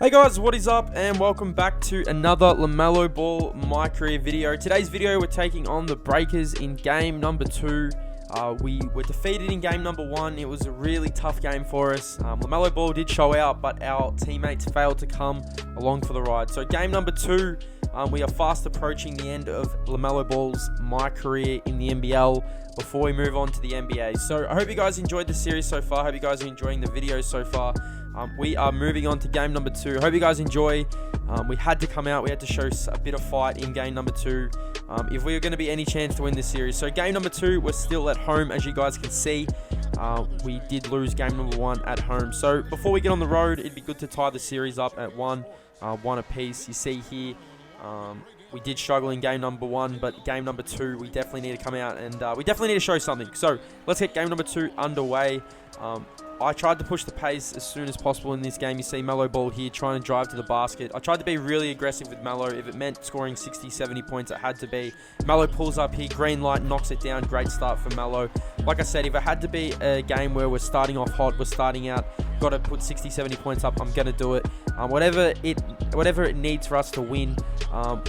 Hey guys, what is up and welcome back to another LaMelo Ball My Career video. Today's video we're taking on the Breakers in game number 2. We were defeated in game number 1. It was a really tough game for us. LaMelo Ball did show out, but our teammates failed to come along for the ride. So game number 2, we are fast approaching the end of LaMelo Ball's My Career in the NBL before we move on to the NBA. So I hope you guys enjoyed the series so far. I hope you guys are enjoying the videos so far. We are moving on to game number 2. Hope you guys enjoy. We had to come out. We had to show a bit of fight in game number 2 if we were going to be any chance to win this series. So game number 2, we're still at home, as you guys can see. We did lose game number 1 at home. So before we get on the road, it'd be good to tie the series up at 1 apiece. You see here, we did struggle in game number 1, but game number 2, we definitely need to come out and we definitely need to show something. So let's get game number 2 underway. I tried to push the pace as soon as possible in this game. You see Melo Ball here trying to drive to the basket. I tried to be really aggressive with Melo. If it meant scoring 60, 70 points, it had to be. Melo pulls up here, green light, knocks it down. Great start for Melo. Like I said, if it had to be a game where we're starting off hot, we're starting out, got to put 60, 70 points up, I'm going to do it. Whatever it needs for us to win,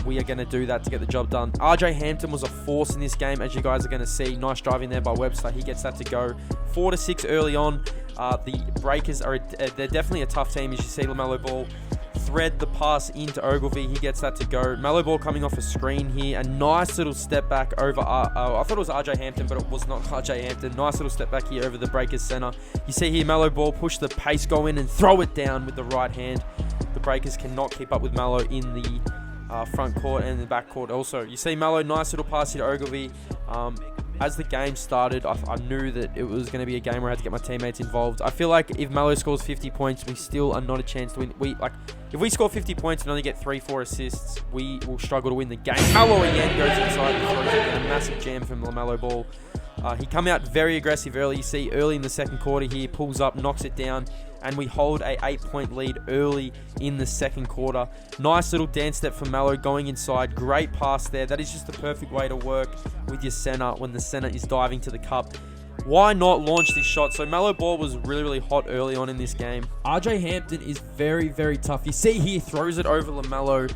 we are going to do that to get the job done. RJ Hampton was a force in this game, as you guys are going to see. Nice driving there by Webster. He gets that to go. 4-6 early on. The Breakers they're definitely a tough team. As you see, LaMelo Ball thread the pass into Ogilvy. He gets that to go. Melo Ball coming off a screen here. A nice little step back over. I thought it was RJ Hampton, but it was not RJ Hampton. Nice little step back here over the Breakers center. You see here, Melo Ball push the pace, go in and throw it down with the right hand. The Breakers cannot keep up with Melo in the front court and the back court. Also, you see Melo, nice little pass here to Ogilvy. As the game started, I knew that it was going to be a game where I had to get my teammates involved. I feel like if Melo scores 50 points, we still are not a chance to win. If we score 50 points and only get 3-4 assists, we will struggle to win the game. Melo again goes inside and throws it down. Massive jam from LaMelo Ball. He come out very aggressive early. You see early in the second quarter here, pulls up, knocks it down, and we hold a 8-point lead early in the second quarter. Nice little dance step from Melo going inside. Great pass there. That is just the perfect way to work with your center when the center is diving to the cup. Why not launch this shot? So Melo Ball was really, really hot early on in this game. RJ Hampton is very, very tough. You see here, throws it over LaMelo.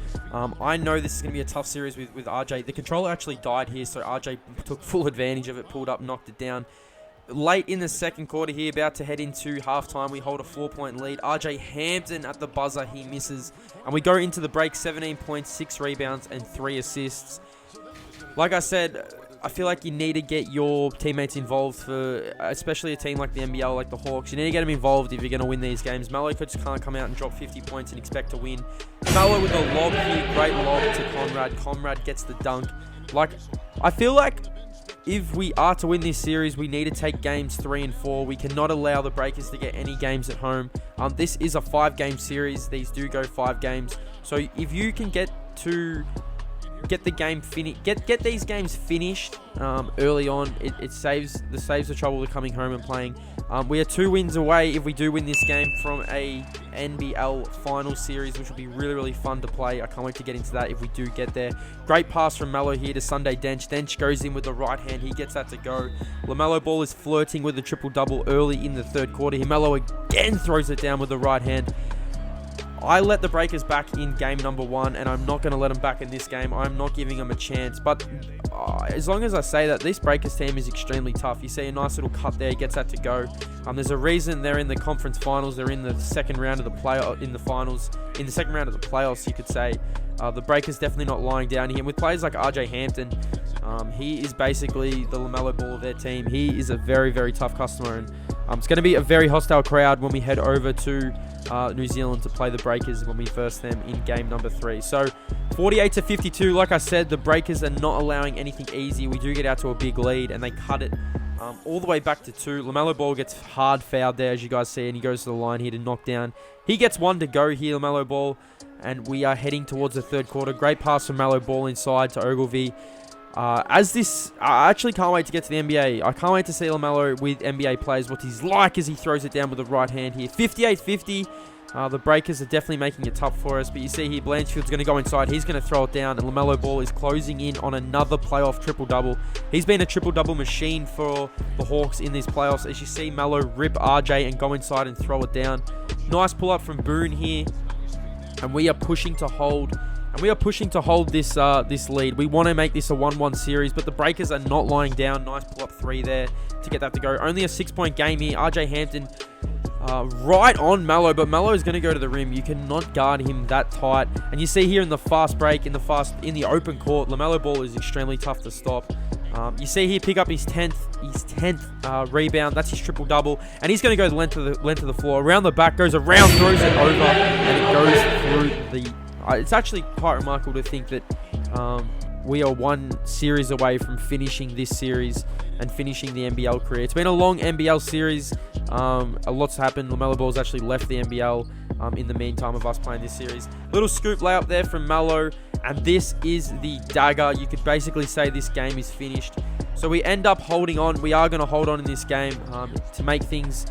I know this is going to be a tough series with RJ. The controller actually died here, so RJ took full advantage of it, pulled up, knocked it down. Late in the second quarter here, about to head into halftime, we hold a 4-point lead. RJ Hampton at the buzzer, he misses. And we go into the break, 17 points, 6 rebounds, and 3 assists. Like I said, I feel like you need to get your teammates involved for, especially a team like the NBL, like the Hawks. You need to get them involved if you're going to win these games. Melo just can't come out and drop 50 points and expect to win. Melo with a lob here, great lob to Conrad. Conrad gets the dunk. I feel like if we are to win this series, we need to take games 3 and 4. We cannot allow the Breakers to get any games at home. This is a 5-game series. These do go 5 games. So if you can get the game finished, get these games finished early on, it saves the trouble of coming home and playing. We are 2 wins away if we do win this game from a NBL final series, which will be really, really fun to play. I can't wait to get into that if we do get there. Great pass from Melo here to Sunday Dench. Dench goes in with the right hand. He gets that to go. LaMelo Ball is flirting with the triple-double early in the third quarter. Here, Melo again throws it down with the right hand. I let the Breakers back in game number 1, and I'm not going to let them back in this game. I'm not giving them a chance. But as long as I say that, this Breakers team is extremely tough. You see a nice little cut there, gets that to go. There's a reason they're in the conference finals. They're in the second round of the second round of the playoffs, you could say. The Breakers definitely not lying down here. With players like RJ Hampton, he is basically the LaMelo Ball of their team. He is a very, very tough customer, and it's going to be a very hostile crowd when we head over to New Zealand to play the Breakers when we verse them in game number 3. So 48-52, like I said, the Breakers are not allowing anything easy. We do get out to a big lead, and they cut it all the way back to 2. LaMelo Ball gets hard fouled there, as you guys see, and he goes to the line here to knock down. He gets 1 to go here, LaMelo Ball, and we are heading towards the third quarter. Great pass from Melo Ball inside to Ogilvy. I actually can't wait to get to the NBA. I can't wait to see LaMelo with NBA players, what he's like as he throws it down with the right hand here. 58-50. The Breakers are definitely making it tough for us, but you see here, Blanchfield's going to go inside. He's going to throw it down, and LaMelo Ball is closing in on another playoff triple-double. He's been a triple-double machine for the Hawks in these playoffs. As you see, Melo rip RJ and go inside and throw it down. Nice pull-up from Boone here. and we are pushing to hold. And we are pushing to hold this this lead. We want to make this a 1-1 series, but the Breakers are not lying down. Nice pull-up 3 there to get that to go. Only a 6-point game here. RJ Hampton right on Melo, but Melo is going to go to the rim. You cannot guard him that tight. And you see here in the fast break, in the open court, LaMelo Ball is extremely tough to stop. You see here pick up his 10th rebound. That's his triple-double. And he's going to go the length of the floor. Around the back, goes around, throws it over, and it goes through the... it's actually quite remarkable to think that we are one series away from finishing this series and finishing the NBL career. It's been a long NBL series. A lot's happened. LaMelo Ball's actually left the NBL in the meantime of us playing this series. Little scoop layup there from Melo, and this is the dagger. You could basically say this game is finished. So we end up holding on. We are going to hold on in this game to make things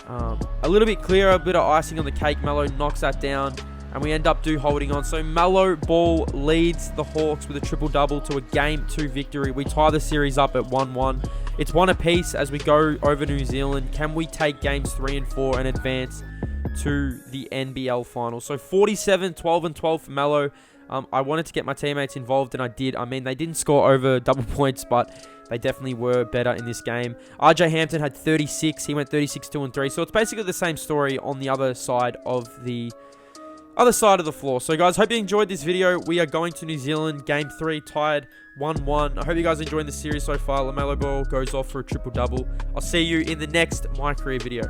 a little bit clearer, a bit of icing on the cake. Melo knocks that down, and we end up holding on. So Melo Ball leads the Hawks with a triple-double to a Game 2 victory. We tie the series up at 1-1. It's 1 apiece as we go over New Zealand. Can we take Games 3 and 4 and advance to the NBL final? So 47, 12 and 12 for Melo. I wanted to get my teammates involved, and I did. I mean, they didn't score over double points, but they definitely were better in this game. RJ Hampton had 36. He went 36, 2 and 3. So it's basically the same story on the other side of the floor. So guys, hope you enjoyed this video. We are going to New Zealand, Game 3, tied 1-1. I hope you guys are enjoying the series so far. LaMelo Ball goes off for a triple-double. I'll see you in the next My Career video.